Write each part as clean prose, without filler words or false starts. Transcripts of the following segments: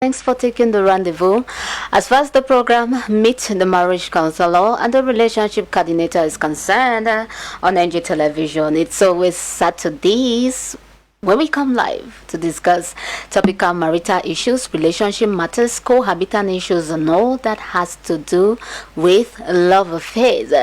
Thanks for taking the rendezvous. As far as the program Meet the Marriage Counselor and the Relationship Coordinator is concerned on NG Television, it's always Saturdays when we come live to discuss topical marital issues, relationship matters, cohabitant issues, and all that has to do with love affairs.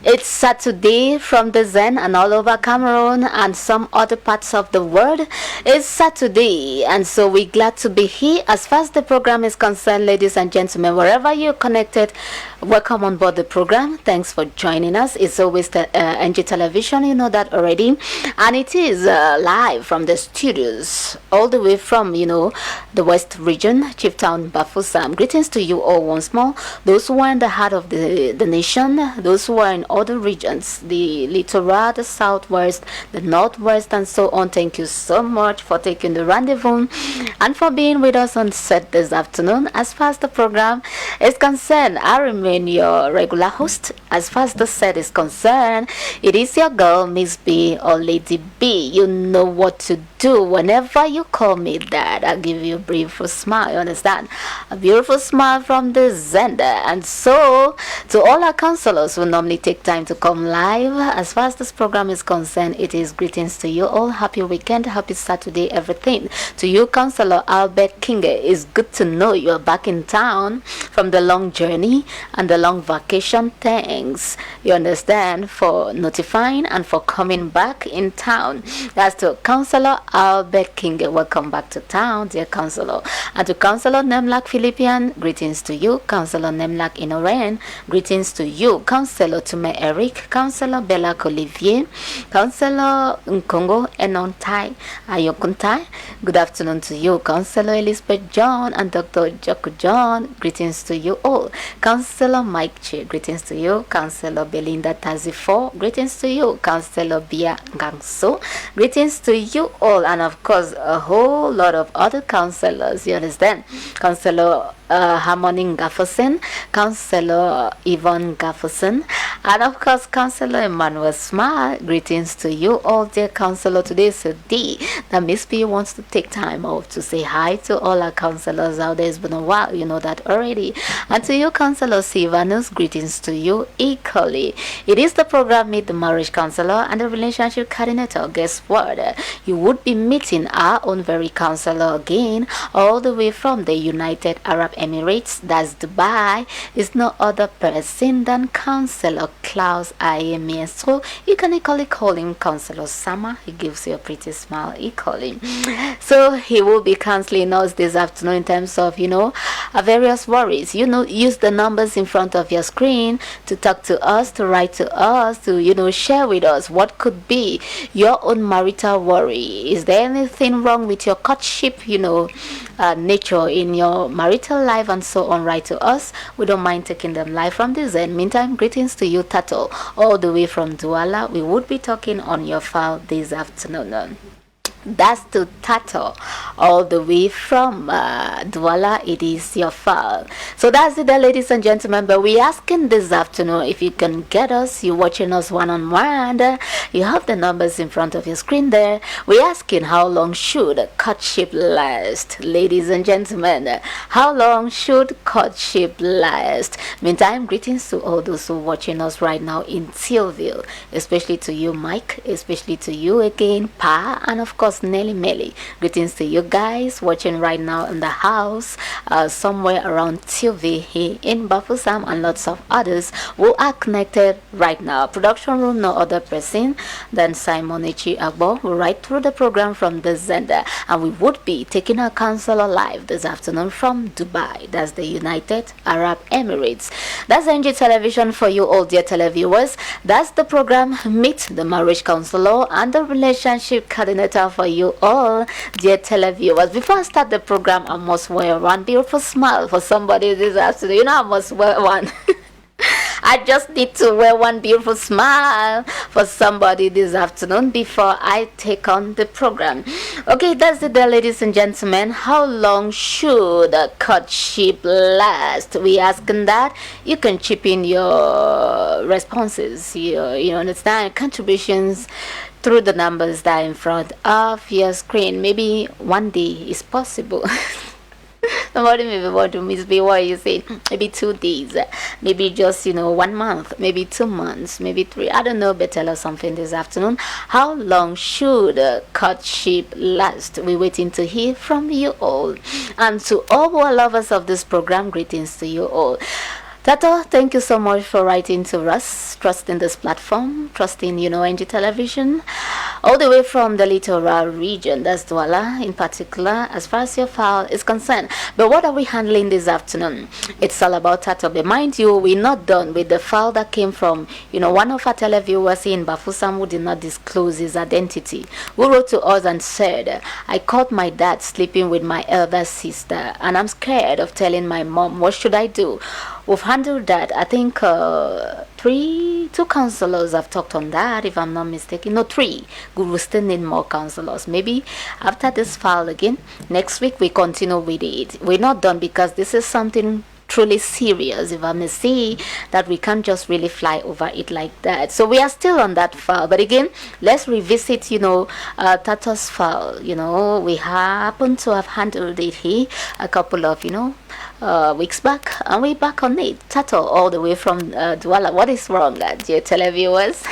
It's Saturday from the Zen and all over Cameroon and some other parts of the world. It's Saturday, and so we're glad to be here. As far as the program is concerned, ladies and gentlemen, wherever you're connected, welcome on board the program. Thanks for joining us. It's always the NG Television, you know that already, and it is live from the studios all the way from the West region, Chieftown, Bafoussam. Greetings to you all once more. Those who are in the heart of the nation, those who are in other regions, the littoral, the southwest, the northwest, and so on. Thank you so much for taking the rendezvous and for being with us on set this afternoon. As far as the program is concerned, I remain your regular host. As far as the set is concerned, it is your girl, Miss B or Lady B. You know what to do whenever you call me that. I'll give you a beautiful smile, you understand? A beautiful smile from the Zender. And so, to all our counselors who normally take time to come live, as far as this program is concerned, it is greetings to you all. Happy weekend, happy Saturday, everything. To you, Counselor Albert Kinge, it's good to know you are back in town from the long journey and the long vacation. Thanks, you understand, for notifying and for coming back in town. That's to Counselor Albert King. Welcome back to town, dear Counselor. And to Counselor Nemlak Philippian, greetings to you. Counselor Nemlak Inoren, greetings to you. Counselor Tume Eric, Counselor Bella Olivier, Counselor Nkongo Enontai Ayokuntai, good afternoon to you. Counselor Elizabeth John and Dr. Joko John, greetings to you all. Counselor Mike Che, greetings to you. Counselor Belinda Tazifo, greetings to you. Counselor Bia Gangso, greetings to you all, and of course a whole lot of other counselors, you understand? Counselor Harmony Gafferson, Counselor Yvonne Gafferson, and of course Counselor Emmanuel Smart. Greetings to you all, dear Counselor. Today is a day that Miss P wants to take time off to say hi to all our counselors out there. It's been a while, you know that already. And to you, Counselor Silvanus, greetings to you equally. It is the program Meet the Marriage Counselor and the Relationship Coordinator. Guess what? You would be meeting our own very counselor again, all the way from the United Arab Emirates, that's Dubai. Is no other person than Counselor Klaus Ayemie. So you can equally call him Counselor Sama. He gives you a pretty smile equally. So he will be counseling us this afternoon in terms of various worries. Use the numbers in front of your screen to talk to us, to write to us, to share with us what could be your own marital worry. Is there anything wrong with your courtship nature in your marital life, and so on? Write to us. We don't mind taking them live from this end. Meantime, greetings to you, Tato, all the way from Douala. We would be talking on your file this afternoon. That's to Tato, all the way from Douala. It is your file. So that's it there, ladies and gentlemen. But we're asking this afternoon if you can get us. You're watching us one-on-one. You have the numbers in front of your screen there. We're asking, how long should courtship last? Ladies and gentlemen, how long should courtship last? Meantime, greetings to all those who are watching us right now in Tillville, especially to you, Mike, especially to you again, Pa, and of course Nelly Melly. Greetings to you guys watching right now in the house, somewhere around TV here in Bafoussam, and lots of others who are connected right now. Production room, no other person than Simon Echi Agbo, who right through the program from the Zender, and we would be taking our counselor live this afternoon from Dubai. That's the United Arab Emirates. That's NG Television for you all, dear televiewers. That's the program Meet the Marriage Counselor and the Relationship Coordinator for you all, dear televiewers. Before I start the program, I must wear one beautiful smile for somebody this afternoon. I must wear one. I just need to wear one beautiful smile for somebody this afternoon before I take on the program. Okay, that's it there, ladies and gentlemen. How long should a courtship last? We asking that. You can chip in your responses, you understand, contributions through the numbers that are in front of your screen. Maybe one day is possible. Somebody maybe want to miss me. What you saying? Maybe 2 days, maybe just 1 month, maybe 2 months, maybe three. I don't know. But tell us something this afternoon. How long should courtship last? We're waiting to hear from you all. And to all who are lovers of this program, greetings to you all. Tato, thank you so much for writing to us, trusting this platform, trusting, NG Television, all the way from the littoral region, that's Douala in particular, as far as your file is concerned. But what are we handling this afternoon? It's all about Tato. But mind you, we're not done with the file that came from, one of our televiewers in Bafusam who did not disclose his identity, who wrote to us and said, I caught my dad sleeping with my elder sister, and I'm scared of telling my mom. What should I do? We've handled that. I think two counselors have talked on that, if I'm not mistaken. No, three. We still need more counselors. Maybe after this file again, next week we continue with it. We're not done because this is something truly serious, if I may say, that we can't just really fly over it like that. So we are still on that file. But again, let's revisit, Tato's file. We happen to have handled it here a couple of, weeks back, and we're back on it. Tato, all the way from Douala. What is wrong, dear televiewers?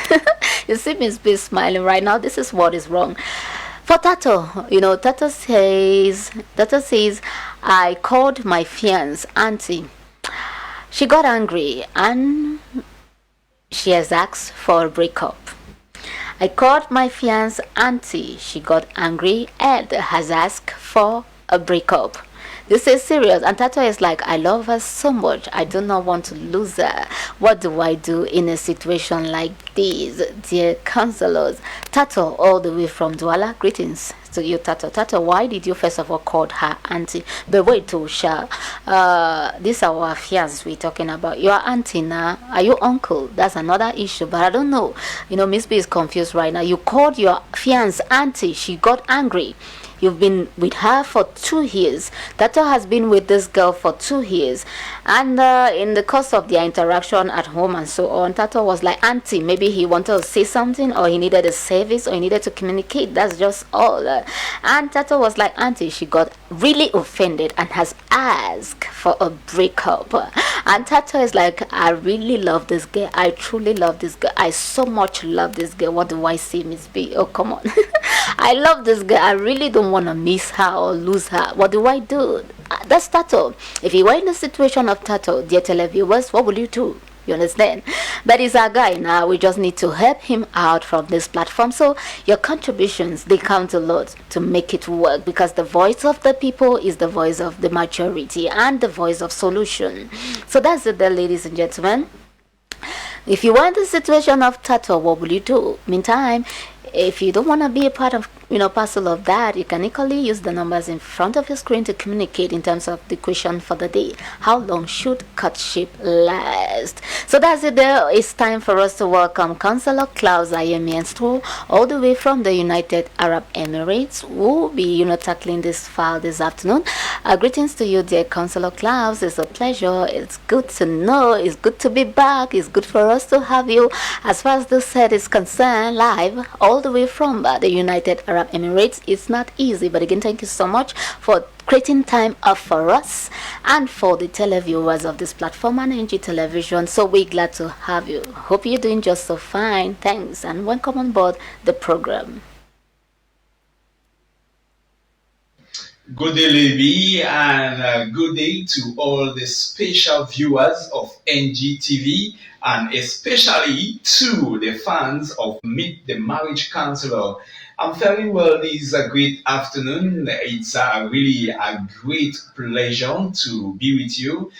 You see Miss B smiling right now. This is what is wrong. For Tato, Tato says, I called my fiance auntie. She got angry and she has asked for a breakup. I called my fiance auntie. She got angry and has asked for a breakup. This is serious, and Tato is like, I love her so much. I do not want to lose her. What do I do in a situation like this, dear counselors? Tato, all the way from Douala, greetings to you, Tato. Tato, why did you first of all call her auntie? But wait, Tosha, this is our fiance we're talking about. Your auntie now, are you uncle? That's another issue, but I don't know. Miss B is confused right now. You called your fiance auntie. She got angry. You've been with her for 2 years. Tato has been with this girl for 2 years. And in the course of their interaction at home and so on, Tato was like, auntie, maybe he wanted to say something, or he needed a service, or he needed to communicate. That's just all. And Tato was like, auntie, she got really offended and has asked for a breakup. And Tato is like, I really love this girl. I truly love this girl. I so much love this girl. What do I say, Miss B? Oh, come on. I love this girl. I really don't want to miss her or lose her. What do I do? That's Tato. If you were in the situation of Tato, dear televiewers, what will you do? You understand? But he's our guy now. We just need to help him out from this platform. So your contributions, they count a lot to make it work, because the voice of the people is the voice of the majority and the voice of solution. So that's it there, ladies and gentlemen. If you want the situation of Tato, what will you do? Meantime, if you don't want to be a part of, parcel of that, you can equally use the numbers in front of your screen to communicate in terms of the question for the day. How long should courtship last? So that's it there. It's time for us to welcome Councillor Klaus Ayemienstro, all the way from the United Arab Emirates, who will be, tackling this file this afternoon. Greetings to you, dear Councillor Klaus. It's a pleasure. It's good to know. It's good to be back. It's good for us to have you, as far as this set is concerned, live, all the way from the United Arab Emirates. It's not easy, but again, thank you so much for creating time up for us and for the televiewers of this platform and NG Television. So we're glad to have you. Hope you're doing just so fine. Thanks, and welcome on board the program. Good day, Levi, and good day to all the special viewers of NGTV, and especially to the fans of Meet the Marriage Counselor. I'm very well. This is a great afternoon. It's really a great pleasure to be with you,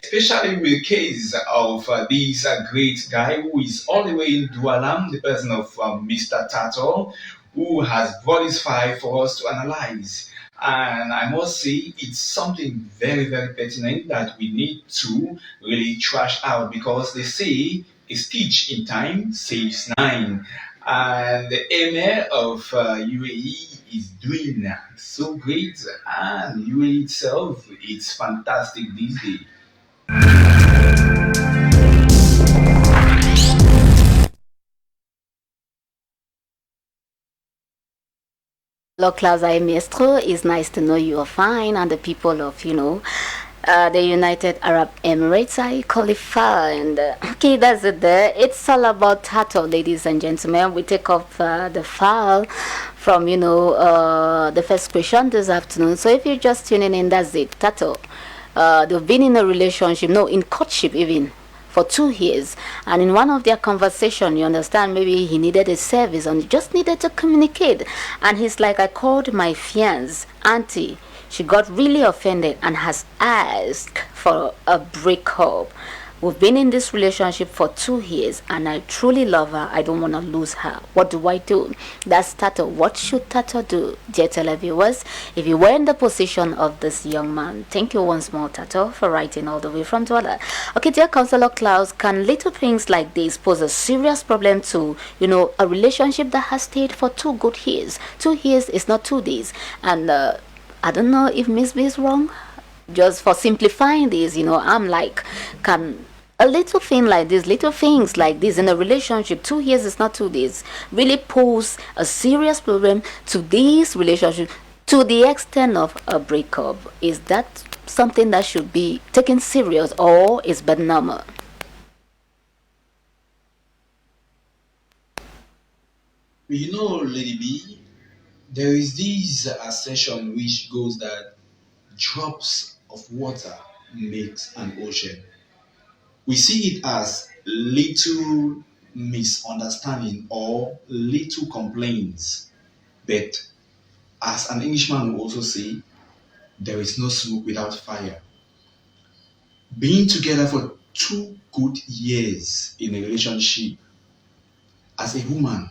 especially with the case of this great guy who is all the way in Douala, the person of Mr. Tato, who has brought his file for us to analyze. And I must say, it's something very, very pertinent that we need to really trash out, because they say a stitch in time saves nine. And the Emir of UAE is doing so great, and UAE itself, it's fantastic these days. Hello, Claudia Maestro. It's nice to know you are fine, and the people of, the United Arab Emirates are equally fine. Okay, that's it there. It's all about tattoo, ladies and gentlemen. We take off the file from, the first question this afternoon. So if you're just tuning in, that's it. Tattoo. They've been in a relationship, no, in courtship even, for 2 years, and in one of their conversation, you understand, maybe he needed a service and he just needed to communicate, and he's like, I called my fiance auntie, she got really offended and has asked for a breakup. We've been in this relationship for 2 years and I truly love her. I don't want to lose her. What do I do? That's Tato. What should Tato do? Dear televiewers, if you were in the position of this young man, thank you once more, Tato, for writing all the way from Douala. Okay, dear Counselor Klaus, can little things like this pose a serious problem to, a relationship that has stayed for 2 good years? 2 years is not 2 days. And I don't know if Miss B is wrong. Just for simplifying this, I'm like, can a little thing like this, little things like this in a relationship, 2 years is not 2 days, really pose a serious problem to this relationship to the extent of a breakup? Is that something that should be taken serious, or is but normal? Lady B, there is this assertion which goes that drops of water makes an ocean. We see it as little misunderstanding or little complaints. But as an Englishman will also say, there is no smoke without fire. Being together for 2 good years in a relationship, as a woman,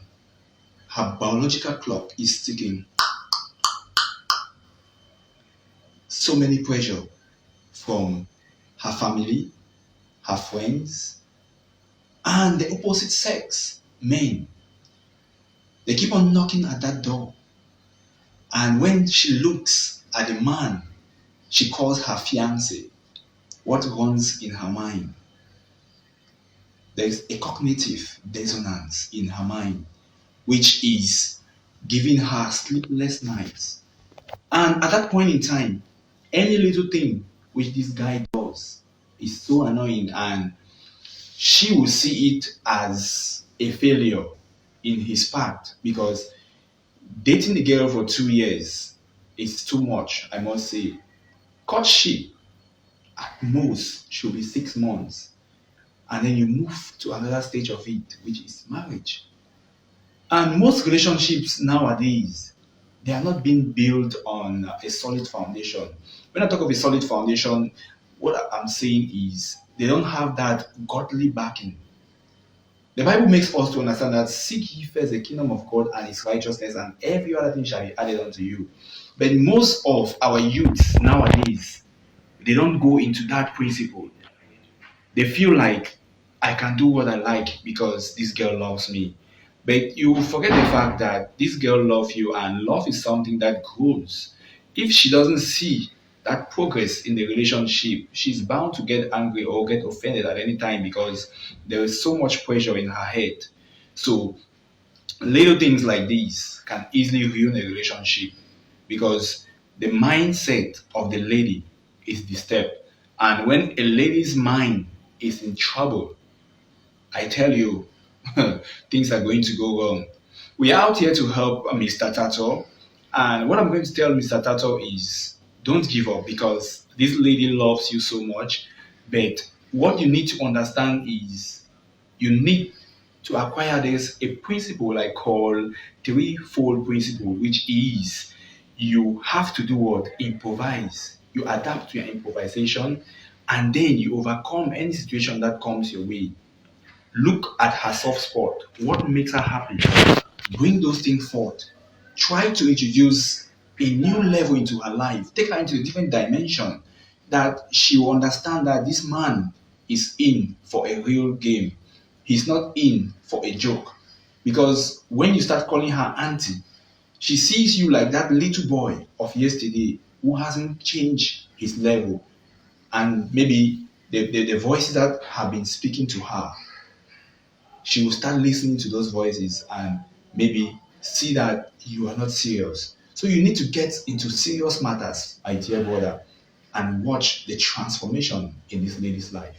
her biological clock is ticking. So many pressure from her family, her friends, and the opposite sex, men. They keep on knocking at that door. And when she looks at the man she calls her fiance, what runs in her mind? There's a cognitive dissonance in her mind, which is giving her sleepless nights. And at that point in time, any little thing which this guy does is so annoying, and she will see it as a failure in his part, because dating the girl for 2 years is too much, I must say. Courtship at most should be 6 months, and then you move to another stage of it, which is marriage. And most relationships nowadays, they are not being built on a solid foundation. When I talk of a solid foundation, what I'm saying is they don't have that godly backing. The Bible makes us to understand that seek ye first the kingdom of God and his righteousness, and every other thing shall be added unto you. But most of our youths nowadays, they don't go into that principle. They feel like I can do what I like because this girl loves me. But you forget the fact that this girl loves you, and love is something that grows. If she doesn't see that progress in the relationship, she's bound to get angry or get offended at any time, because there is so much pressure in her head. So little things like these can easily ruin a relationship, because the mindset of the lady is disturbed. And when a lady's mind is in trouble, I tell you, things are going to go wrong. We are out here to help Mr. Tato. And what I'm going to tell Mr. Tato is, don't give up, because this lady loves you so much. But what you need to understand is you need to acquire this a principle I call threefold principle, which is you have to do what? Improvise. You adapt to your improvisation, and then you overcome any situation that comes your way. Look at her soft spot. What makes her happy? Bring those things forth. Try to introduce a new level into her life. Take her into a different dimension, that she will understand that this man is in for a real game. He's not in for a joke. Because when you start calling her auntie, she sees you like that little boy of yesterday who hasn't changed his level. And maybe the voices that have been speaking to her, she will start listening to those voices and maybe see that you are not serious. So you need to get into serious matters, my dear brother, and watch the transformation in this lady's life.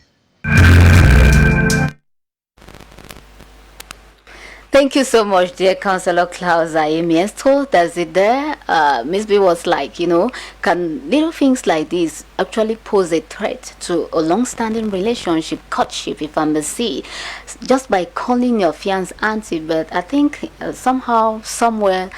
Thank you so much, dear Councillor Klaus Ayemiesto. That's it there. Miss B was like, can little things like this actually pose a threat to a long-standing relationship, courtship, if I may say, just by calling your fiancé auntie? But I think somehow, somewhere,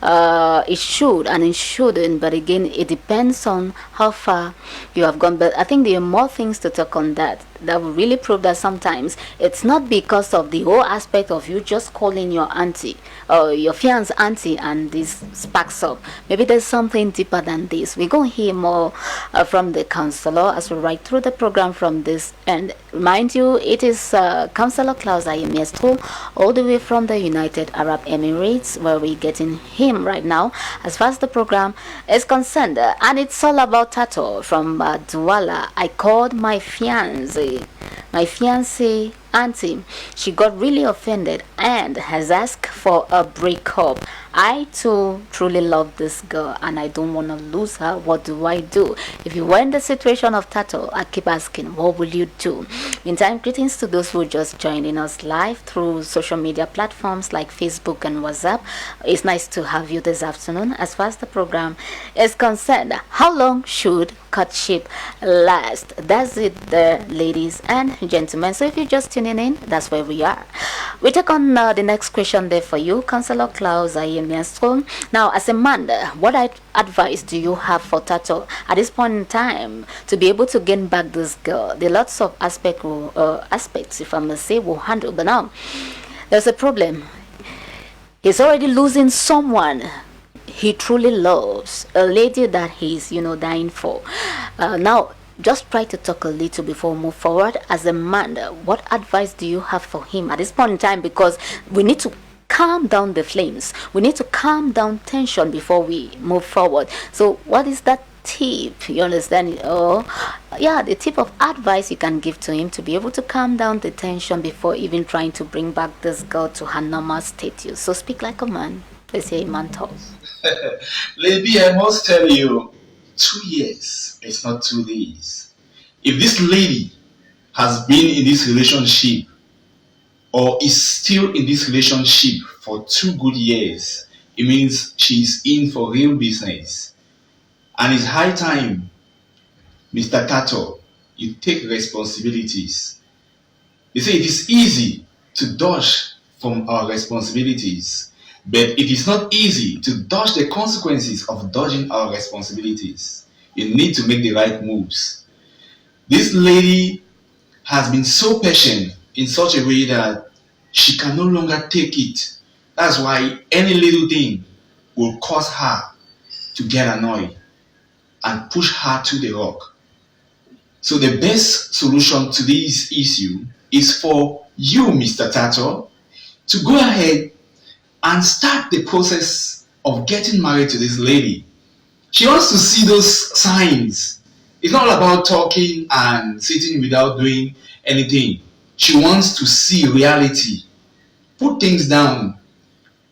it should and it shouldn't. But again, it depends on how far you have gone. But I think there are more things to talk on that will really prove that sometimes it's not because of the whole aspect of you just calling your auntie or your fiancé auntie and this sparks up. Maybe there's something deeper than this. We're going to hear more from the counselor as we ride through the program from this. And remind you, it is Councillor Klaus Ayemiesto, all the way from the United Arab Emirates, where we're getting him right now as far as the program is concerned. And it's all about Tato from Douala. I called my fiancé auntie. She got really offended and has asked for a breakup. I too truly love this girl and I don't want to lose her. What do I do? If you were in the situation of Tato, I keep asking, what will you do? Meantime, greetings to those who just joining us live through social media platforms like Facebook and WhatsApp. It's nice to have you this afternoon. As far as the program is concerned, how long should courtship last? That's it there, ladies and gentlemen. So if you're just tuning in, that's where we are. We take on the next question there for you, Councillor Klaus Ayemiesto. Now, as a man, what advice do you have for Tato at this point in time to be able to gain back this girl? There are lots of aspects, if I must say, will handle. But now, there's a problem. He's already losing someone he truly loves, a lady that he's dying for. Now just try to talk a little before we move forward. As a man, what advice do you have for him at this point in time? Because we need to calm down the flames, we need to calm down tension before we move forward. So what is that tip, you understand? The tip of advice you can give to him to be able to calm down the tension before even trying to bring back this girl to her normal status. So speak like a man. Let's hear a man talk. Lady, I must tell you, 2 years, it's not 2 days. If this lady has been in this relationship or is still in this relationship for 2 good years, it means she's in for real business. And it's high time, Mr. Tato, you take responsibilities. They say it is easy to dodge from our responsibilities, but it is not easy to dodge the consequences of dodging our responsibilities. You need to make the right moves. This lady has been so patient in such a way that she can no longer take it. That's why any little thing will cause her to get annoyed and push her to the rock. So the best solution to this issue is for you, Mr. Tato, to go ahead and start the process of getting married to this lady. She wants to see those signs. It's not about talking and sitting without doing anything. She wants to see reality. Put things down.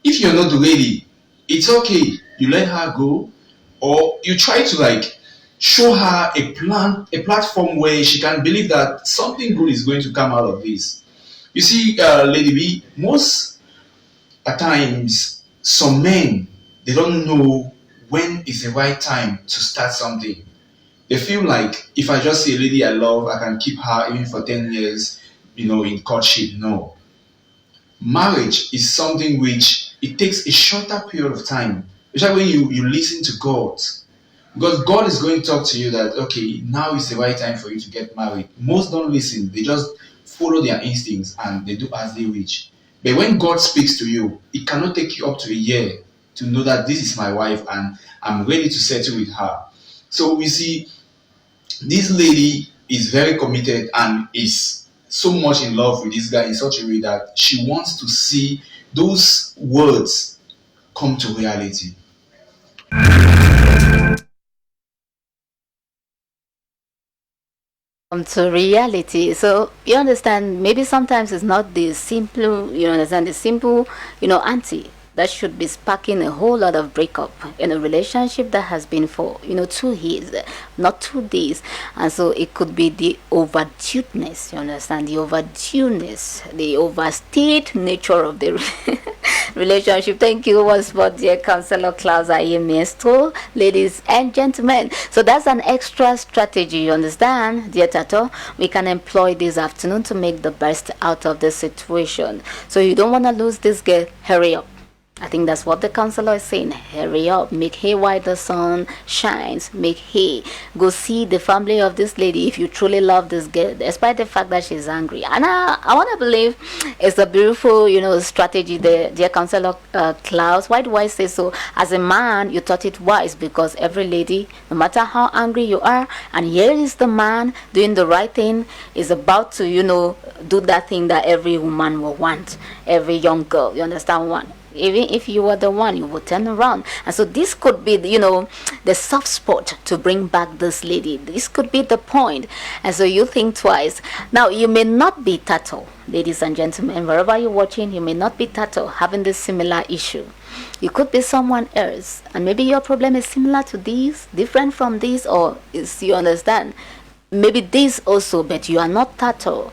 If you're not ready, it's okay. You let her go, or you try to show her a platform where she can believe that something good is going to come out of this. You see, Lady B, most at times, some men, they don't know when is the right time to start something. They feel like if I just see a lady I love, I can keep her even for 10 years, in courtship. No. Marriage is something which it takes a shorter period of time, especially when you listen to God. Because God is going to talk to you that, okay, now is the right time for you to get married. Most don't listen. They just follow their instincts and they do as they wish. But when God speaks to you, it cannot take you up to a year to know that this is my wife and I'm ready to settle with her. So we see this lady is very committed and is so much in love with this guy in such a way that she wants to see those words come to reality. To reality. So maybe sometimes it's not the simple, the simple, auntie. that should be sparking a whole lot of breakup in a relationship that has been for 2 years, not 2 days. And so it could be the overdueness, you understand, the overdueness, the overstayed nature of the relationship. Thank you once more, dear Counselor Klaus Ayemisto, ladies and gentlemen. So that's an extra strategy, you understand, dear Tato. We can employ this afternoon to make the best out of the situation. So you don't want to lose this girl. Hurry up. I think that's what the counselor is saying. Hurry up, make hay while the sun shines. Make hay. Go see the family of this lady if you truly love this girl, despite the fact that she's angry. And I want to believe it's a beautiful, strategy there, dear counselor Klaus. Why do I say so? As a man, you thought it wise because every lady, no matter how angry you are, and here is the man doing the right thing, is about to, do that thing that every woman will want, every young girl. You understand one? Even if you were the one, you would turn around. And so this could be, the soft spot to bring back this lady. This could be the point. And so you think twice. Now, you may not be Tato, ladies and gentlemen. Wherever you're watching, you may not be Tato having this similar issue. You could be someone else. And maybe your problem is similar to this, different from this, or you understand. Maybe this also, but you are not Tato.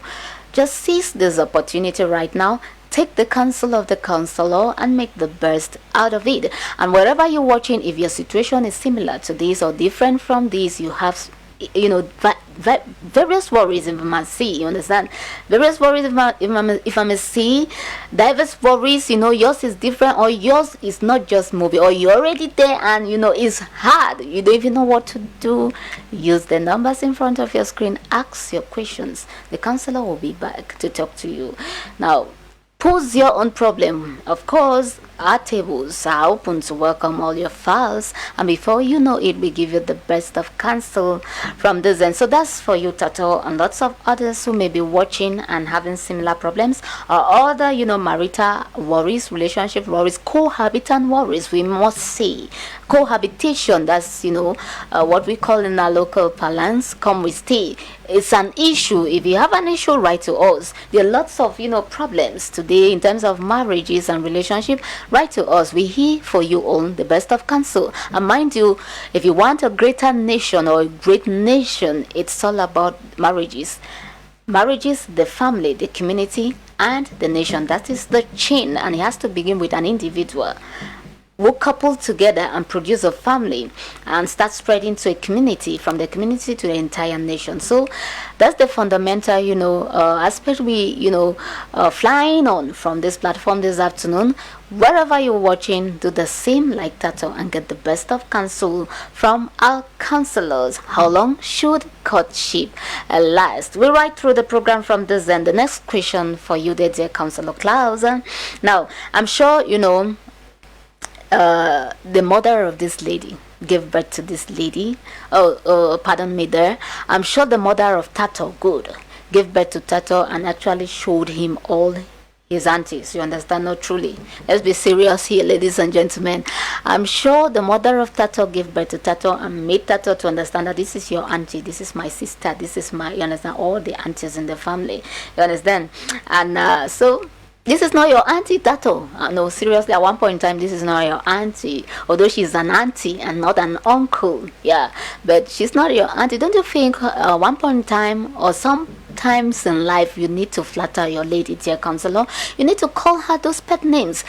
Just seize this opportunity right now. Take the counsel of the counselor and make the best out of it. And wherever you're watching, if your situation is similar to this or different from this, you have, various worries if I must see, you understand? Various worries if I must see, diverse worries, yours is different, or yours is not just moving, or you're already there and, it's hard. You don't even know what to do. Use the numbers in front of your screen. Ask your questions. The counselor will be back to talk to you. Now, pose your own problem. Of course, our tables are open to welcome all your files, and before you know it, we give you the best of counsel from this end. So that's for you, Tato, and lots of others who may be watching and having similar problems, or other, marital worries, relationship worries, cohabitant worries, we must say. Cohabitation, that's, what we call in our local parlance, come we stay. It's an issue. If you have an issue, write to us. There are lots of, problems today in terms of marriages and relationship. Write to us. We're here for you on the best of counsel. And mind you, if you want a greater nation or a great nation, it's all about marriages. Marriages, the family, the community, and the nation. That is the chain, and it has to begin with an individual. We'll couple together and produce a family and start spreading to a community, from the community to the entire nation. So that's the fundamental, aspect we, flying on from this platform this afternoon. Wherever you're watching, do the same like Tato and get the best of counsel from our counselors. How long should courtship last? We'll ride through the program from this end. The next question for you, dear Counselor Klaus. Now, I'm sure, the mother of this lady gave birth to this lady. Pardon me there. I'm sure the mother of Tato Good gave birth to Tato and actually showed him all his aunties. You understand? Not truly. Let's be serious here, ladies and gentlemen. I'm sure the mother of Tato gave birth to Tato and made Tato to understand that this is your auntie, this is my sister, this is my, you understand, all the aunties in the family. You understand? And so this is not your auntie, Tato. No, seriously, at one point in time, this is not your auntie. Although she's an auntie and not an uncle. Yeah, but she's not your auntie. Don't you think at one point in time, or sometimes in life, you need to flatter your lady, dear counselor? You need to call her those pet names.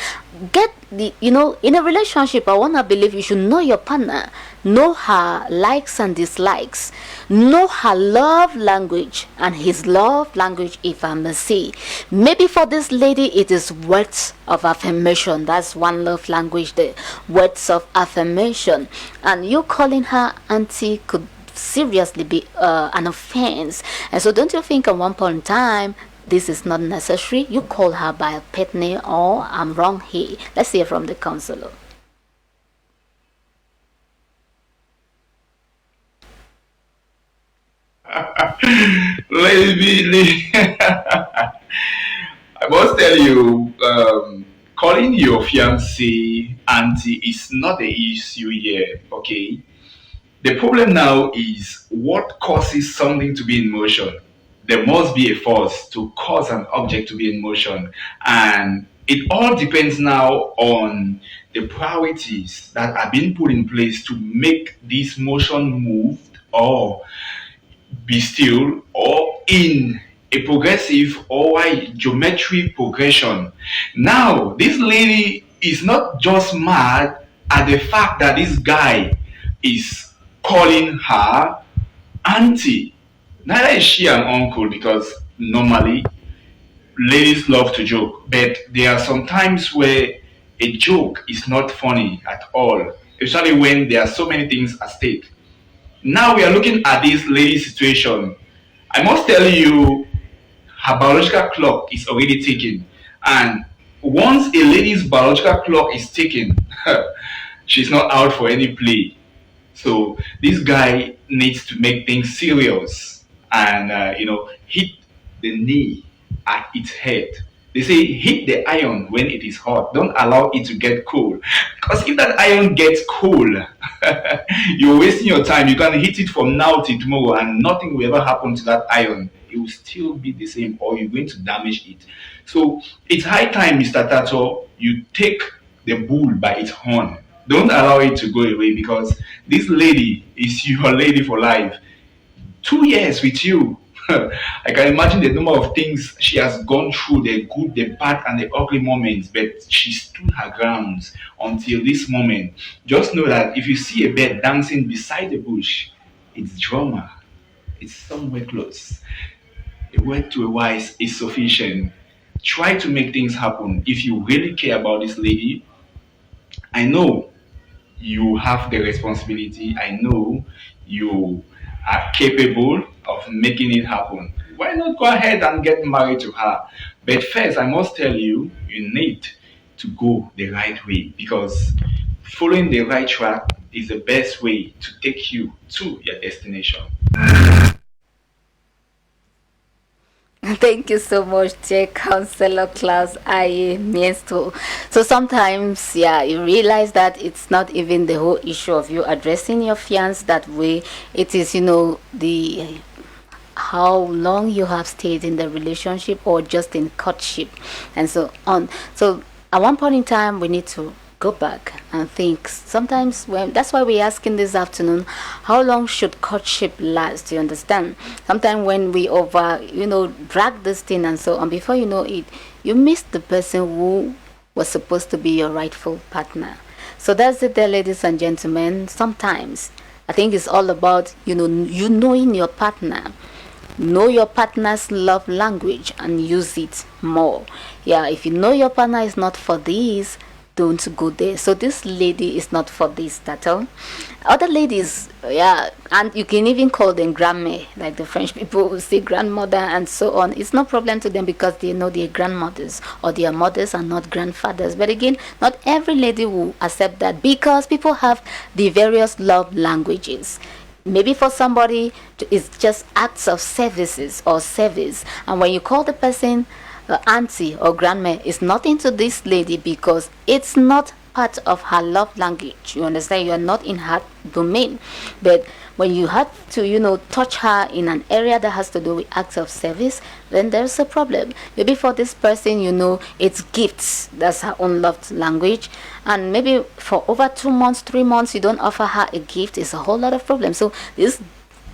Get the, in a relationship, I want to believe you should know your partner. Know her likes and dislikes. Know her love language and his love language, if I may say. Maybe for this lady, it is words of affirmation. That's one love language, the words of affirmation. And you calling her auntie could seriously be an offense. And so don't you think at one point in time, this is not necessary? You call her by a pet name, or I'm wrong here. Let's hear from the counselor. I must tell you, calling your fiancé auntie is not the issue here, okay? The problem now is what causes something to be in motion. There must be a force to cause an object to be in motion, and it all depends now on the priorities that are being put in place to make this motion move or be still or in a progressive or a geometric progression. Now, this lady is not just mad at the fact that this guy is calling her auntie. Neither is she an uncle because normally ladies love to joke, but there are some times where a joke is not funny at all, especially when there are so many things at stake. Now we are looking at this lady situation. I must tell you, her biological clock is already ticking. And once a lady's biological clock is ticking, she's not out for any play. So this guy needs to make things serious and hit the knee at its head. They say hit the iron when it is hot. Don't allow it to get cold. Because if that iron gets cold, you're wasting your time. You can hit it from now till tomorrow and nothing will ever happen to that iron. It will still be the same or you're going to damage it. So it's high time, Mr. Tato, you take the bull by its horn. Don't allow it to go away because this lady is your lady for life. 2 years with you. I can imagine the number of things she has gone through, the good, the bad, and the ugly moments, but she stood her grounds until this moment. Just know that if you see a bird dancing beside the bush, it's drama. It's somewhere close. A word to a wise is sufficient. Try to make things happen. If you really care about this lady, I know you have the responsibility. I know you are capable of making it happen. Why not go ahead and get married to her? But first, I must tell you, you need to go the right way because following the right track is the best way to take you to your destination. Thank you so much, dear Counselor Klaus I Miesto. So sometimes, yeah, you realize that it's not even the whole issue of you addressing your fiance that way. It is, the how long you have stayed in the relationship or just in courtship and so on. So at one point in time, we need to go back and think. Sometimes when that's why we're asking this afternoon, how long should courtship last? You understand? Sometimes when we drag this thing and so on, before you know it, you miss the person who was supposed to be your rightful partner. So that's it there, ladies and gentlemen. Sometimes I think it's all about you knowing your partner. Know your partner's love language and use it more. Yeah, if you know your partner is not for this, don't go there. So this lady is not for this title. Other ladies, yeah, and you can even call them grandma, like the French people who say grandmother and so on. It's no problem to them because they know their grandmothers or their mothers are not grandfathers. But again, not every lady will accept that because people have the various love languages. Maybe for somebody it's just acts of services or service, and when you call the person auntie or grandma, it's nothing to this lady because it's not part of her love language. You understand? You are not in her domain. But when you have to touch her in an area that has to do with acts of service, then there's a problem. Maybe for this person, it's gifts. That's her own love language. And maybe for over 2 months, 3 months, you don't offer her a gift. It's a whole lot of problem. So this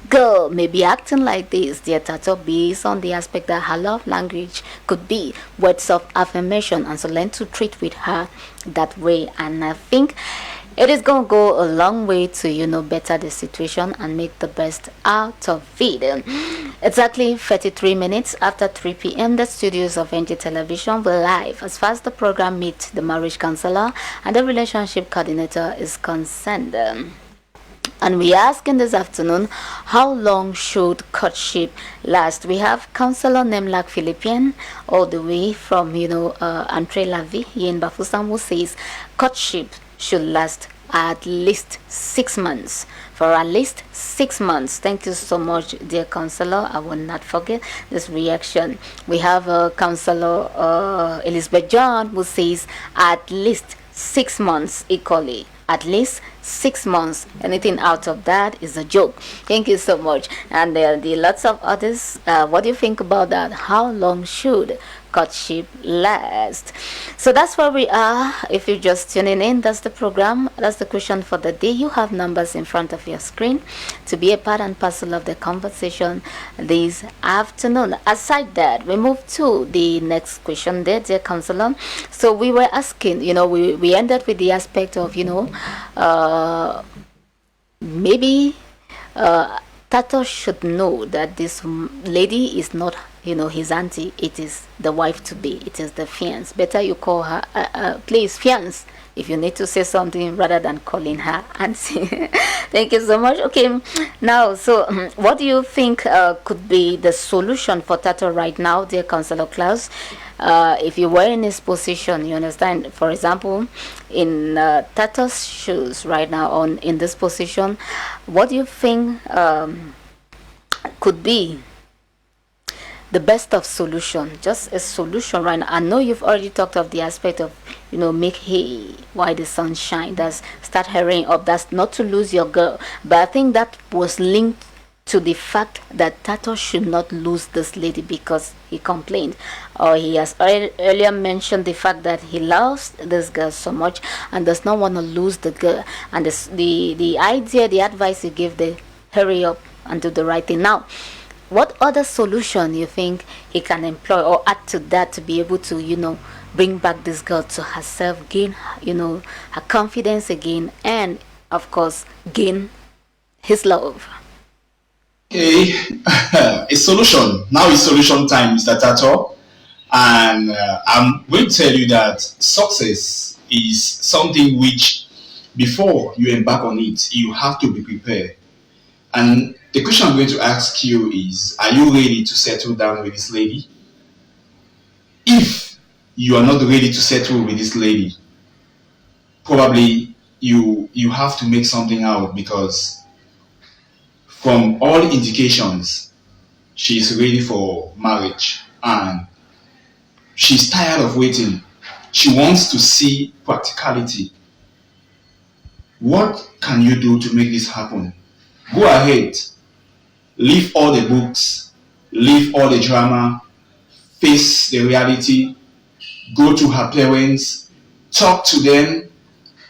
girl may be acting like this, dear Tato, based on the aspect that her love language could be words of affirmation, and so learn to treat with her that way. And I think it is going to go a long way to better the situation and make the best out of it. Exactly 33 minutes after 3 p.m. the studios of NG Television will live as far as the program Meet the Marriage Counselor and the Relationship Coordinator is concerned. And we ask in this afternoon, how long should courtship last? We have Counselor Nemlak Philippine, all the way from, Entre La Vie here in Bafoussam, who says courtship should last at least 6 months. For at least 6 months. Thank you so much, dear Counselor. I will not forget this reaction. We have Counselor Elizabeth John, who says at least 6 months equally. At least 6 months. Anything out of that is a joke. Thank you so much. And there are lots of others. What do you think about that? How long should courtship last? So that's where we are. If you're just tuning in, that's the program. That's the question for the day. You have numbers in front of your screen to be a part and parcel of the conversation this afternoon. Aside that, we move to the next question there, dear counselor. So we were asking, we ended with the aspect of, maybe Tato should know that this lady is not, his auntie. It is the wife to be. It is the fiance. Better you call her, please, fiance, if you need to say something rather than calling her auntie. Thank you so much. Okay, now, so what do you think could be the solution for Tato right now, dear Counselor Klaus? If you were in his position, you understand, for example, in Tato's shoes right now, in this position, what do you think could be the best of solution? Just a solution right now. I know you've already talked of the aspect of, make hay while the sun shine. That's start hurrying up. That's not to lose your girl. But I think that was linked to the fact that Tato should not lose this lady because he complained, or he has earlier mentioned the fact that he loves this girl so much and does not want to lose the girl. And the idea, the advice you give, the hurry up and do the right thing. Now, what other solution you think he can employ or add to that to be able to, bring back this girl to herself, gain, her confidence again, and of course, gain his love? Okay, a solution. Now it's solution time, Mr. Tato. And I'm going to tell you that success is something which, before you embark on it, you have to be prepared. And the question I'm going to ask you is, are you ready to settle down with this lady? If you are not ready to settle with this lady, probably you have to make something out, because from all indications, she is ready for marriage and she's tired of waiting. She wants to see practicality. What can you do to make this happen? Go ahead, leave all the books, leave all the drama, face the reality, go to her parents, talk to them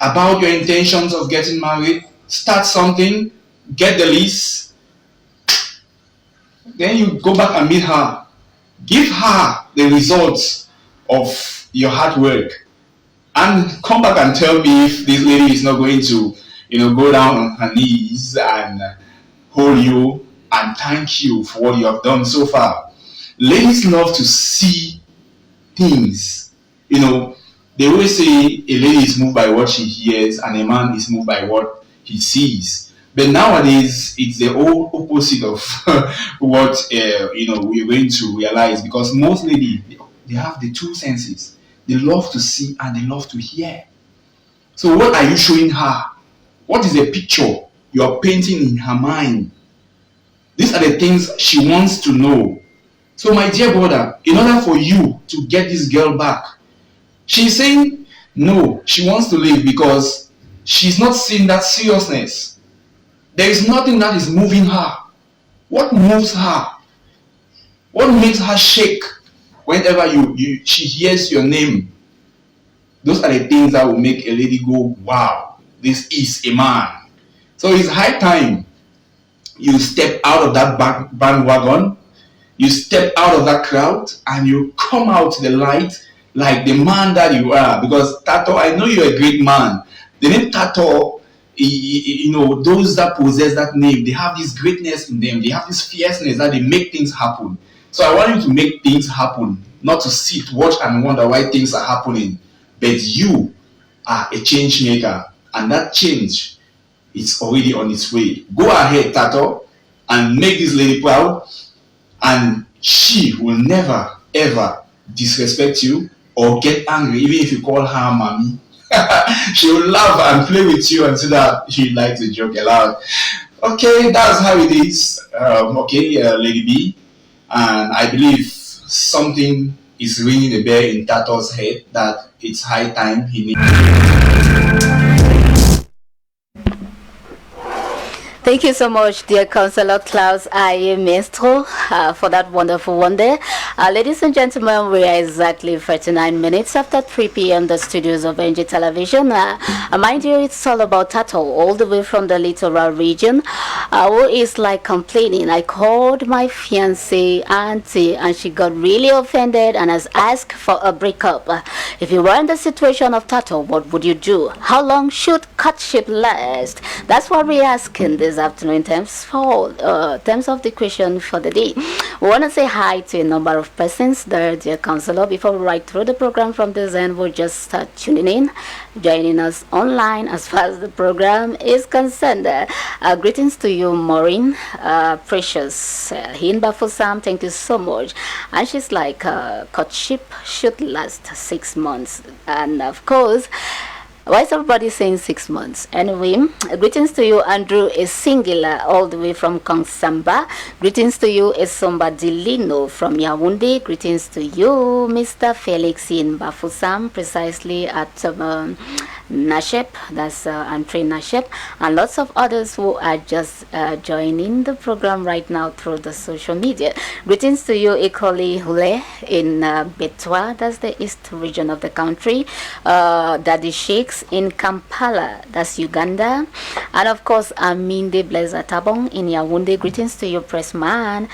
about your intentions of getting married, start something, get the lease, then you go back and meet her. Give her the results of your hard work and come back and tell me if this lady is not going to, go down on her knees and hold you and thank you for what you have done so far. Ladies love to see things. They always say a lady is moved by what she hears and a man is moved by what he sees. But nowadays, it's the whole opposite of what we're going to realize, because most ladies, they have the two senses. They love to see and they love to hear. So what are you showing her? What is the picture you are painting in her mind? These are the things she wants to know. So my dear brother, in order for you to get this girl back, she's saying no, she wants to leave because she's not seeing that seriousness. There is nothing that is moving her. What moves her? What makes her shake whenever she hears your name? Those are the things that will make a lady go, wow, this is a man. So it's high time you step out of that bandwagon, you step out of that crowd, and you come out to the light like the man that you are. Because Tato, I know you're a great man. The name Tato, those that possess that name, they have this greatness in them. They have this fierceness that they make things happen. So I want you to make things happen, not to sit, watch, and wonder why things are happening. But you are a change maker, and that change is already on its way. Go ahead, Tato, and make this lady proud, and she will never ever disrespect you or get angry, even if you call her mommy. She will laugh and play with you until that she likes to joke aloud. Okay, that's how it is. Lady B, and I believe something is ringing a bell in Tato's head that it's high time he needs. Thank you so much, dear Councillor Klaus I. Maestro, for that wonderful one there. Ladies and gentlemen, we are exactly 39 minutes after 3 p.m. the studios of NG Television. Mind you, it's all about Tato, all the way from the littoral region, who is like complaining. I called my fiancée auntie and she got really offended and has asked for a breakup. If you were in the situation of Tato, what would you do? How long should courtship last? That's what we're asking this afternoon in terms of the question for the day. We want to say hi to a number of persons there, dear Councillor. Before we ride through the program from this end, we'll just start tuning in, joining us online as far as the program is concerned. Greetings to you, Maureen, Precious, Hin Bafusam, thank you so much. And she's like, courtship should last 6 months. And of course, why is everybody saying 6 months? Anyway, greetings to you, Andrew is singular, all the way from Kongsamba. Greetings to you, Esomba Dilino from Yaoundé. Greetings to you, Mr. Felix in Bafusam, precisely at Nashep, that's Andre Nashep, and lots of others who are just joining the program right now through the social media. Greetings to you, Ikoli Hule in Betwa, that's the east region of the country. Daddy Sheikhs in Kampala, that's Uganda, and of course Aminde Blazer Tabong in Yaoundé. Greetings to you, Pressman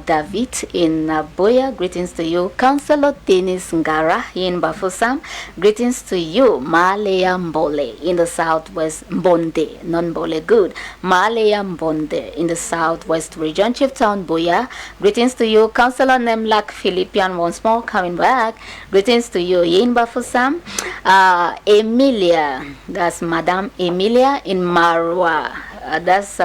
David in Boya. Greetings to you, Councillor Dennis Ngara in Bafusam. Greetings to you, Malaya Mbole in the southwest, Mbonde, non-Mbole, good. Malaya Mbonde in the southwest region, Chief Town Boya. Greetings to you, Councillor Nemlak Philippian, once more coming back. Greetings to you, Yin Bafusam. Emilia, that's Madame Emilia in Marwa. That's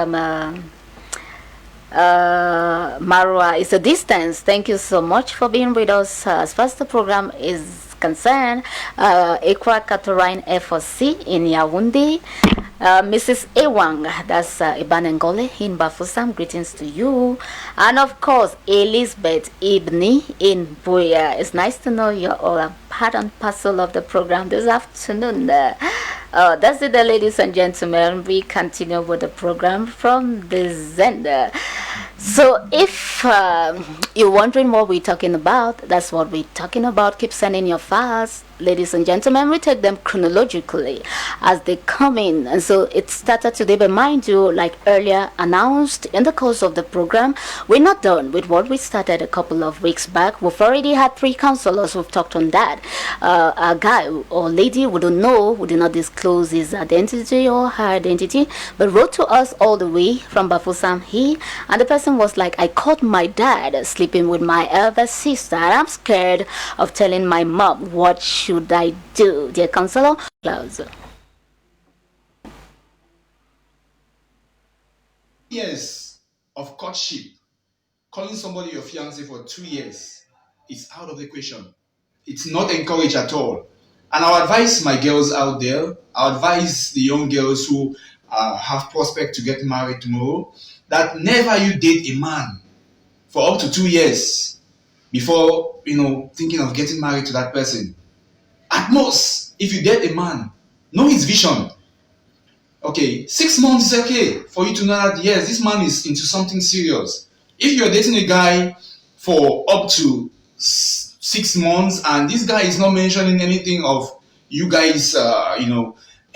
Marwa is a distance. Thank you so much for being with us as far as the program is concerned. Ekwa Katorine FOC in Yaoundé. Mrs. Ewang, that's Ibanengole in Bafusam. Greetings to you. And of course, Elizabeth Ibni in Buya. It's nice to know you're all a part and parcel of the program this afternoon. That's it, ladies and gentlemen. We continue with the program from the Zender. So if you're wondering what we're talking about, that's what we're talking about. Keep sending your files, ladies and gentlemen. We take them chronologically as they come in. And so it started today, but mind you, like earlier announced in the course of the program, we're not done with what we started a couple of weeks back. We've already had 3 counselors who've talked on that. A guy or lady, we don't know, we did not disclose his identity or her identity, but wrote to us all the way from Bafusam. And the person was like, I caught my dad sleeping with my elder sister and I'm scared of telling my mom. What should I do? Dear Councillor Klaus. Years of courtship, calling somebody your fiancé for 2 years, is out of the question. It's not encouraged at all. And I advise my girls out there, I advise the young girls who have prospect to get married tomorrow, that never you date a man for up to 2 years before, thinking of getting married to that person. At most, if you date a man, know his vision. Okay, 6 months is okay for you to know that, yes, this man is into something serious. If you're dating a guy for up to 6 months and this guy is not mentioning anything of you guys,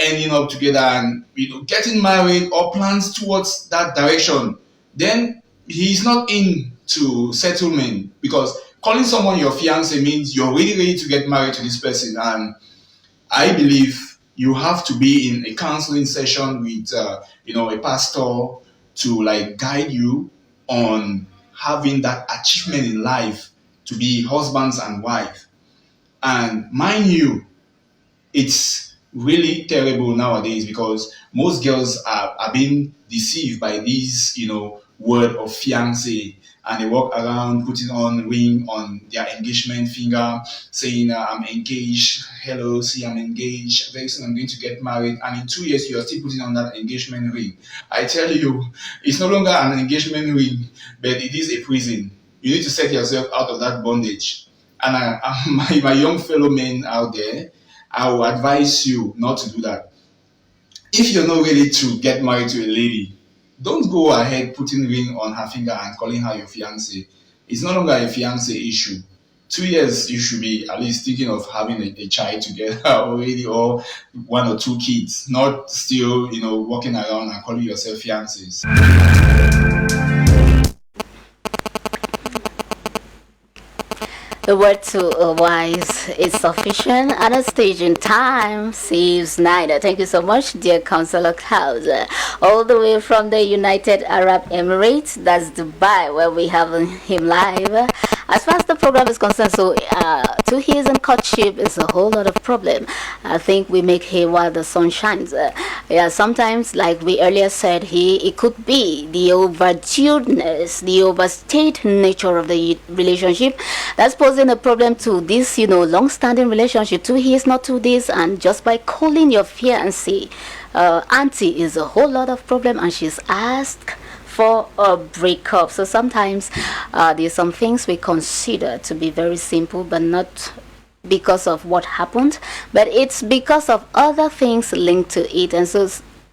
ending up together and getting married or plans towards that direction, then he's not into settlement, because calling someone your fiancé means you're really ready to get married to this person. And I believe you have to be in a counseling session with a pastor to guide you on having that achievement in life to be husbands and wife. And mind you, it's really terrible nowadays because most girls are being deceived by these, word of fiancé, and they walk around putting on ring on their engagement finger, saying, I'm engaged, hello, see, I'm engaged, very soon I'm going to get married, and in 2 years you are still putting on that engagement ring. I tell you, it's no longer an engagement ring, but it is a prison. You need to set yourself out of that bondage. And my young fellow men out there, I will advise you not to do that. If you're not ready to get married to a lady, don't go ahead putting ring on her finger and calling her your fiance. It's no longer a fiance issue. 2 years, you should be at least thinking of having a child together already, or one or two kids, not still, walking around and calling yourself fiancés. The word to a wise is sufficient, and a stage in time saves neither. Thank you so much, dear Councillor Klaus. All the way from the United Arab Emirates, that's Dubai, where we have him live. As far as the program is concerned, so 2 years in courtship is a whole lot of problem. I think we make hay while the sun shines. Yeah, sometimes, like we earlier said, it could be the overdueness, the overstayed nature of the relationship that's posing a problem to this, long-standing relationship. 2 years, not 2 days, and just by calling your fiancé auntie is a whole lot of problem, and she's asked for a breakup. So sometimes there's some things we consider to be very simple, but not because of what happened, but it's because of other things linked to it. And so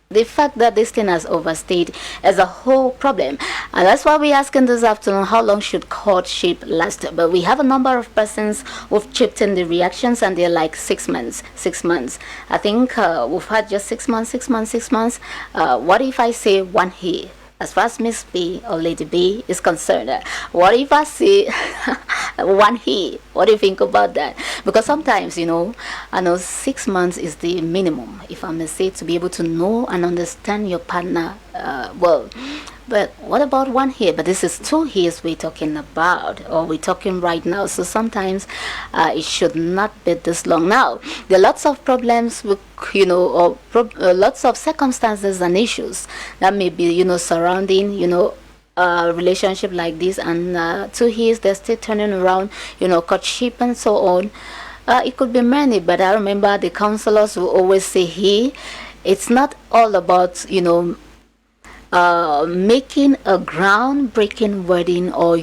the fact that this thing has overstayed is a whole problem, and that's why we're asking this afternoon, how long should courtship last? But we have a number of persons who've chipped in the reactions, and they're like 6 months, 6 months. I think we've had just 6 months, 6 months, 6 months. What if I say 1 year? As far as Miss B or Lady B is concerned, what if I say 1 year? What do you think about that? Because sometimes, I know 6 months is the minimum, if I may say, to be able to know and understand your partner well. But what about 1 year? But this is 2 years we're talking about, or we're talking right now. So sometimes it should not be this long. Now, there are lots of problems with, or lots of circumstances and issues that may be, surrounding, a relationship like this. And 2 years, they're still turning around, courtship and so on. It could be many, but I remember the counselors will always say, it's not all about, making a groundbreaking wedding, or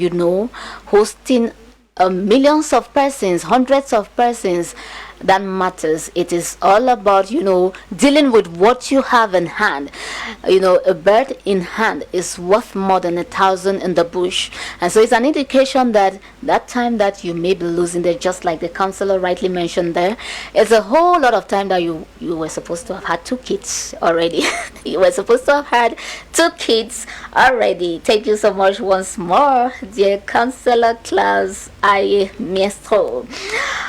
hosting millions of persons, hundreds of persons. That matters. It is all about dealing with what you have in hand. A bird in hand is worth more than 1,000 in the bush. And so it's an indication that time that you may be losing there, just like the counselor rightly mentioned there, it's a whole lot of time that you were supposed to have had 2 kids already. You were supposed to have had 2 kids already. Thank you so much once more, dear Counselor Klaus I. Miestro.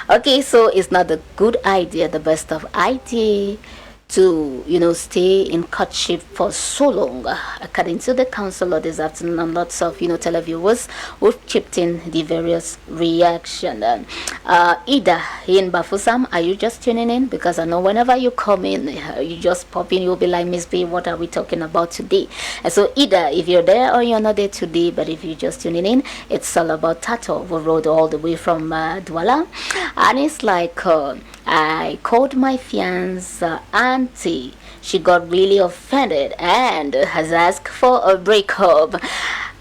Okay, so it's not a good idea, the best of idea, to stay in courtship for so long. According to the counselor this afternoon, and lots of televiewers who've chipped in the various reaction. Ida in Bafusam, are you just tuning in? Because I know whenever you come in, you just pop in, you'll be like, Miss B, what are we talking about today? And so Ida, if you're there or you're not there today, but if you're just tuning in, it's all about Tato, who rode all the way from Douala. And it's like, I called my fiancée auntie. She got really offended and has asked for a breakup.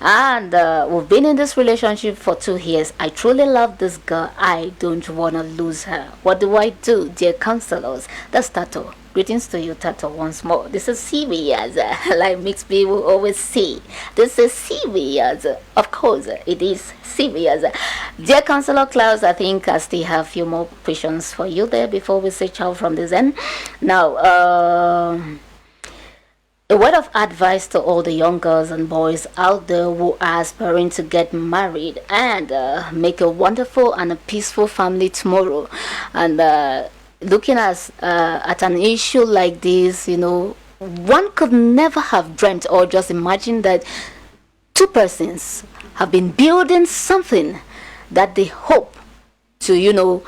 And we've been in this relationship for 2 years. I truly love this girl. I don't want to lose her. What do I do, dear counselors? That's Tato. Greetings to you, Tato, once more. This is serious, like mixed people always say. This is serious. Of course, it is serious. Dear Councillor Klaus, I think I still have a few more questions for you there before we switch out from this end. Now, a word of advice to all the young girls and boys out there who are aspiring to get married and make a wonderful and a peaceful family tomorrow. And looking at an issue like this, one could never have dreamt or just imagine that 2 persons have been building something that they hope to,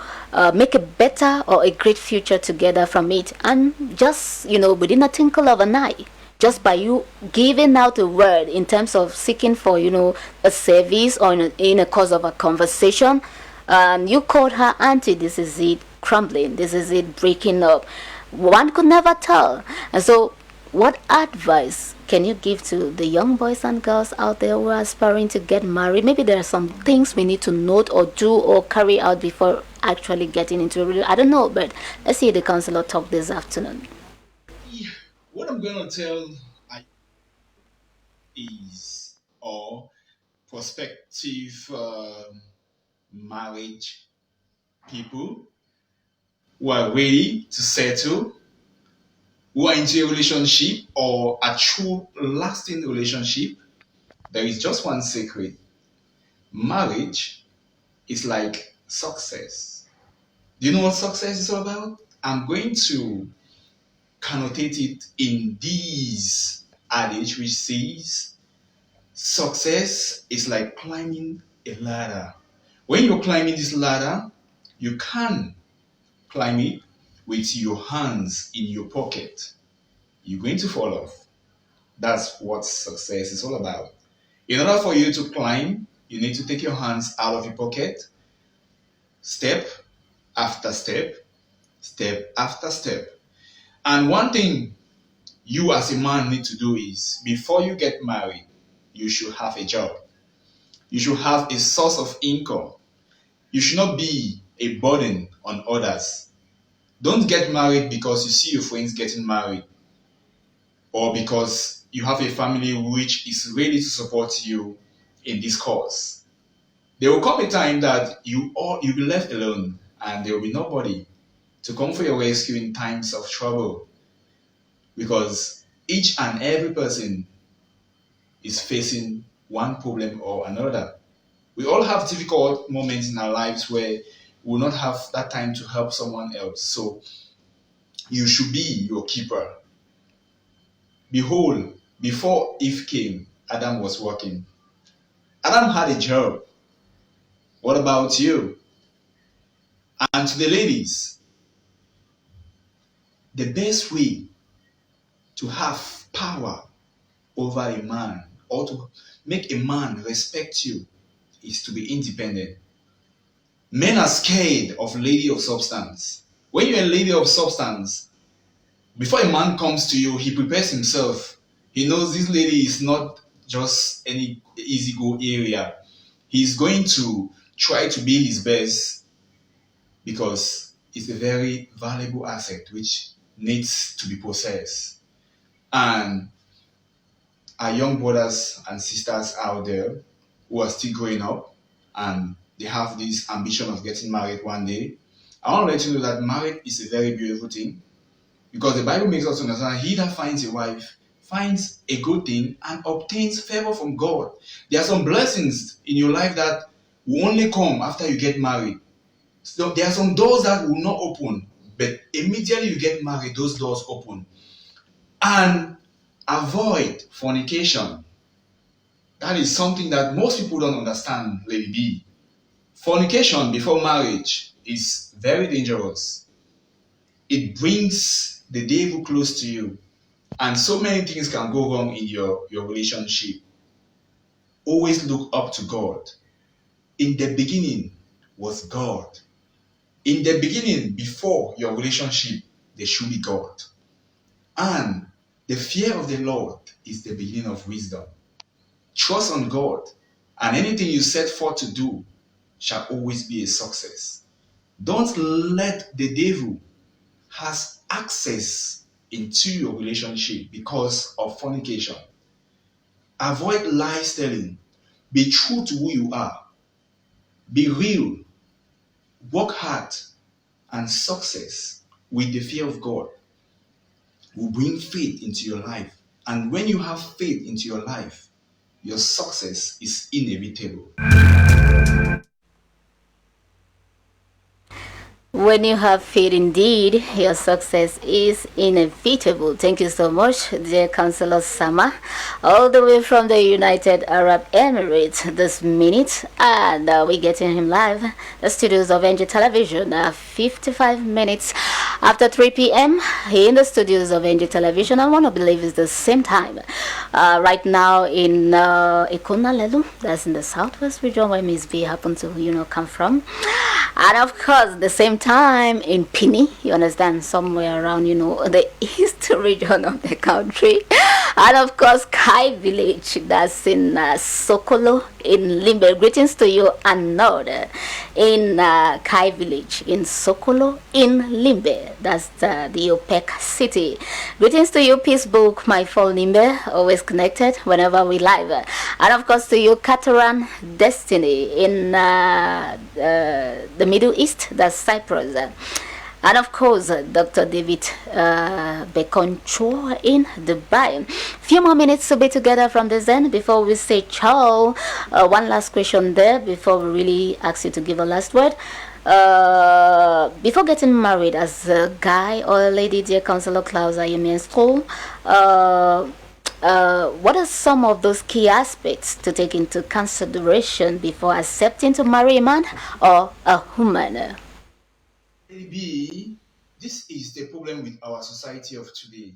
make a better or a great future together from it. And just, within a twinkle of an eye, just by you giving out a word in terms of seeking for, a service or in a course of a conversation, you called her auntie, this is it crumbling, this is it breaking up. One could never tell. And so what advice can you give to the young boys and girls out there who are aspiring to get married? Maybe there are some things we need to note or do or carry out before actually getting into a relationship. I don't know, but let's hear the counselor talk this afternoon. What I'm going to tell is, or prospective marriage people who are ready to settle, who are into a relationship or a true lasting relationship, there is just one secret. Marriage is like success. Do you know what success is all about? I'm going to connotate it in this adage which says success is like climbing a ladder. When you're climbing this ladder, you can climb it with your hands in your pocket. You're going to fall off. That's what success is all about. In order for you to climb, you need to take your hands out of your pocket, step after step, step after step. And one thing you as a man need to do is, before you get married, you should have a job. You should have a source of income. You should not be a burden on others. Don't get married because you see your friends getting married, or because you have a family which is ready to support you in this cause. There will come a time that you'll be left alone, and there will be nobody to come for your rescue in times of trouble, because each and every person is facing one problem or another. We all have difficult moments in our lives where we will not have that time to help someone else. So you should be your keeper. Behold, before Eve came, Adam was working. Adam had a job. What about you? And to the ladies, the best way to have power over a man, or to make a man respect you, is to be independent. Men are scared of lady of substance. When you're a lady of substance, before a man comes to you, he prepares himself. He knows this lady is not just any easy go area. He's going to try to be his best, because it's a very valuable asset which needs to be possessed. And our young brothers and sisters out there who are still growing up and they have this ambition of getting married one day, I want to let you know that marriage is a very beautiful thing, because the Bible makes us understand he that finds a wife finds a good thing and obtains favor from God. There are some blessings in your life that will only come after you get married. So there are some doors that will not open, but immediately you get married, those doors open. And avoid fornication. That is something that most people don't understand, Lady B. Fornication before marriage is very dangerous. It brings the devil close to you. And so many things can go wrong in your relationship. Always look up to God. In the beginning was God. In the beginning, before your relationship, there should be God. And the fear of the Lord is the beginning of wisdom. Trust on God, and anything you set forth to do shall always be a success. Don't let the devil has access into your relationship because of fornication. Avoid lies telling. Be true to who you are. Be real. Work hard, and success with the fear of God will bring faith into your life. And when you have faith into your life, your success is inevitable. When you have faith indeed, your success is inevitable. Thank you so much, dear Councillor Sama, all the way from the United Arab Emirates this minute. And we're getting him live, the studios of NG Television, 55 minutes after 3 p.m. here in the studios of NG Television. I want to believe it's the same time right now in Ikonalelu, that's in the southwest region where Miss B happened to, come from. And of course, the same time in Pini, you understand, somewhere around, the east region of the country. And of course, Kai Village, that's in Sokolo in Limbe. Greetings to you, Anod, in Kai Village in Sokolo in Limbe. That's the OPEC city. Greetings to you, Peace Book, my full Limbe, always connected whenever we live. And of course, to you, Kataran Destiny in the Middle East, that's Cyprus. And of course, Dr. David Bekoncho in Dubai. Few more minutes to be together from this end before we say ciao. One last question there before we really ask you to give a last word. Before getting married as a guy or a lady, dear Counselor Klaus Ayemi School, what are some of those key aspects to take into consideration before accepting to marry a man or a woman? Maybe this is the problem with our society of today.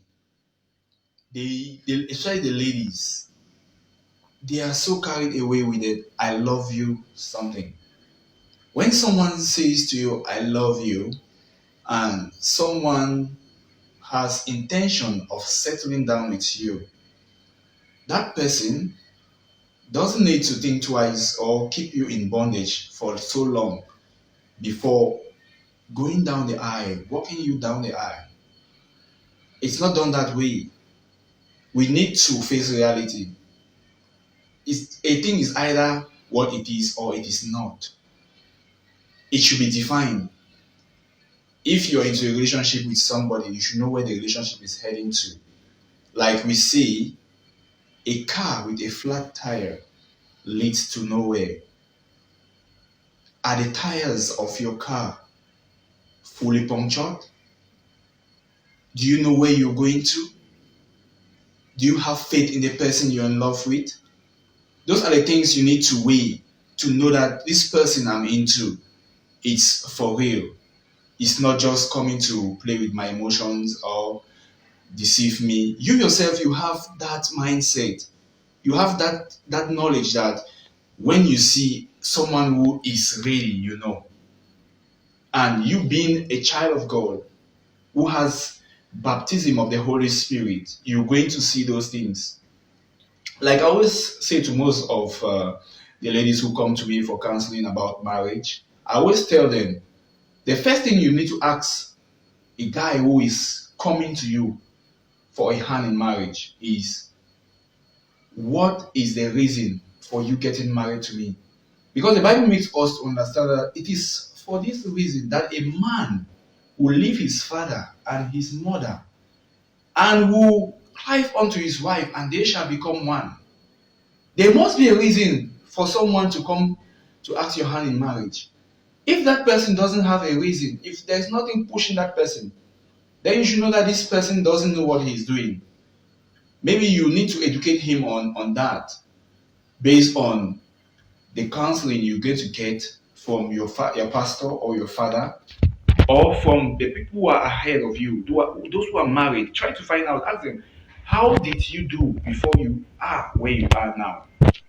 Especially the ladies, they are so carried away with it. I love you something. When someone says to you, I love you, and someone has intention of settling down with you, that person doesn't need to think twice or keep you in bondage for so long before going down the aisle, walking you down the aisle. It's not done that way. We need to face reality. A thing is either what it is or it is not. It should be defined. If you're into a relationship with somebody, you should know where the relationship is heading to. Like we say, a car with a flat tire leads to nowhere. Are the tires of your car fully punctured? Do you know where you're going to? Do you have faith in the person you're in love with? Those are the things you need to weigh to know that this person I'm into, it's for real. It's not just coming to play with my emotions or deceive me. You yourself, you have that mindset. You have that knowledge that when you see someone who is ready, and you being a child of God who has baptism of the Holy Spirit, you're going to see those things. Like I always say to most of the ladies who come to me for counseling about marriage, I always tell them, the first thing you need to ask a guy who is coming to you for a hand in marriage is, what is the reason for you getting married to me? Because the Bible makes us to understand that it is for this reason that a man will leave his father and his mother and will cleave unto his wife, and they shall become one. There must be a reason for someone to come to ask your hand in marriage. If that person doesn't have a reason, if there's nothing pushing that person, then you should know that this person doesn't know what he's doing. Maybe you need to educate him on that based on the counseling you're going to get from your pastor or your father, or from the people who are ahead of you, those who are married. Try to find out, ask them, how did you do before you are where you are now?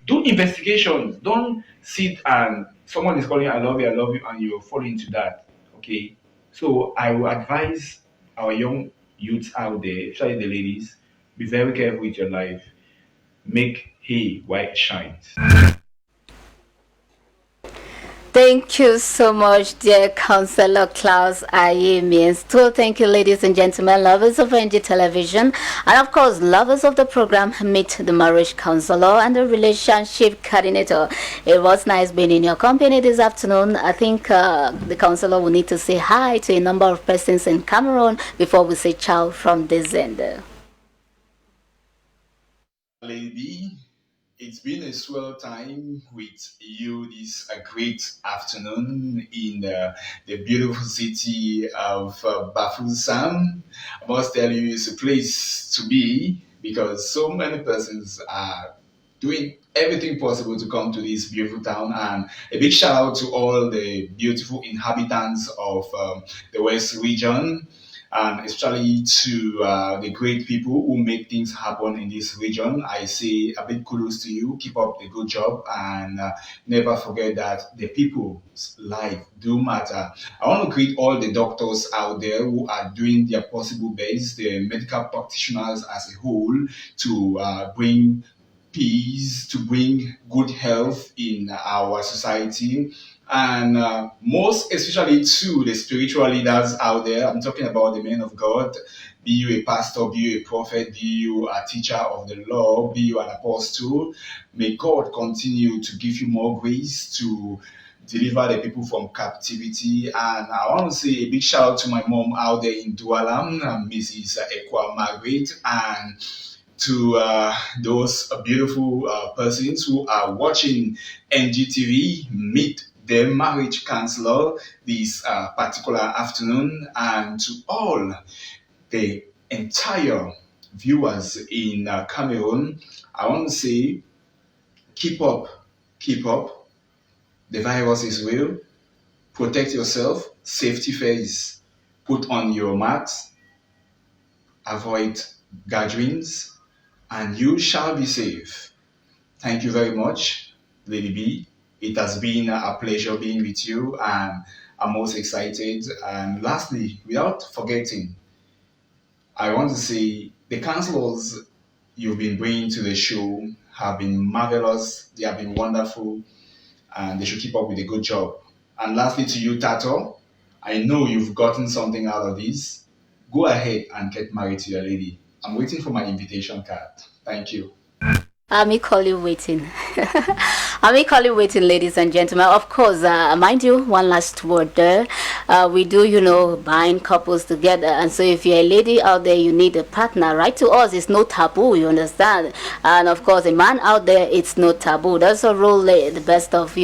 Do investigations. Don't sit and someone is calling, I love you, and you're falling into that. Okay? So I will advise our young youths out there, especially the ladies, be very careful with your life. Make hay while it shines. Thank you so much, dear Counselor Klaus Ayemi. So thank you, ladies and gentlemen, lovers of NG Television, and of course, lovers of the program Meet the Marriage Counselor and the Relationship Coordinator. It was nice being in your company this afternoon. I think the counselor will need to say hi to a number of persons in Cameroon before we say ciao from this end. Lady, it's been a swell time with you this great afternoon in the beautiful city of Bafoussam. I must tell you, it's a place to be because so many persons are doing everything possible to come to this beautiful town. And a big shout out to all the beautiful inhabitants of the West region. and especially to the great people who make things happen in this region. I say a big kudos to you. Keep up the good job, and never forget that the people's life do matter. I want to greet all the doctors out there who are doing their possible best, the medical practitioners as a whole, to bring peace, to bring good health in our society, and most especially to the spiritual leaders out there. I'm talking about the men of God. Be you a pastor, be you a prophet, be you a teacher of the law, be you an apostle. May God continue to give you more grace to deliver the people from captivity. And I want to say a big shout out to my mom out there in Douala, Mrs. Ekwa Margaret, and to those beautiful persons who are watching NGTV Meet the Marriage Counselor this particular afternoon, and to all the entire viewers in Cameroon. I want to say, keep up, keep up. The virus is real. Protect yourself. Safety first. Put on your mask. Avoid gatherings, and you shall be safe. Thank you very much, Lady B. It has been a pleasure being with you, and I'm most excited. And lastly, without forgetting, I want to say the counselors you've been bringing to the show have been marvelous. They have been wonderful, and they should keep up with a good job. And lastly, to you, Tato, I know you've gotten something out of this. Go ahead and get married to your lady. I'm waiting for my invitation card. Thank you. I'm equally waiting. I'm equally waiting, ladies and gentlemen. Of course, mind you, one last word there. We do, bind couples together. And so if you're a lady out there, you need a partner. Right to us, it's no taboo, you understand? And of course, a man out there, it's no taboo. That's a rule, the best of,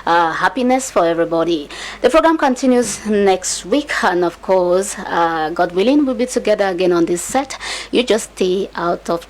happiness for everybody. The program continues next week. And of course, God willing, we'll be together again on this set. You just stay out of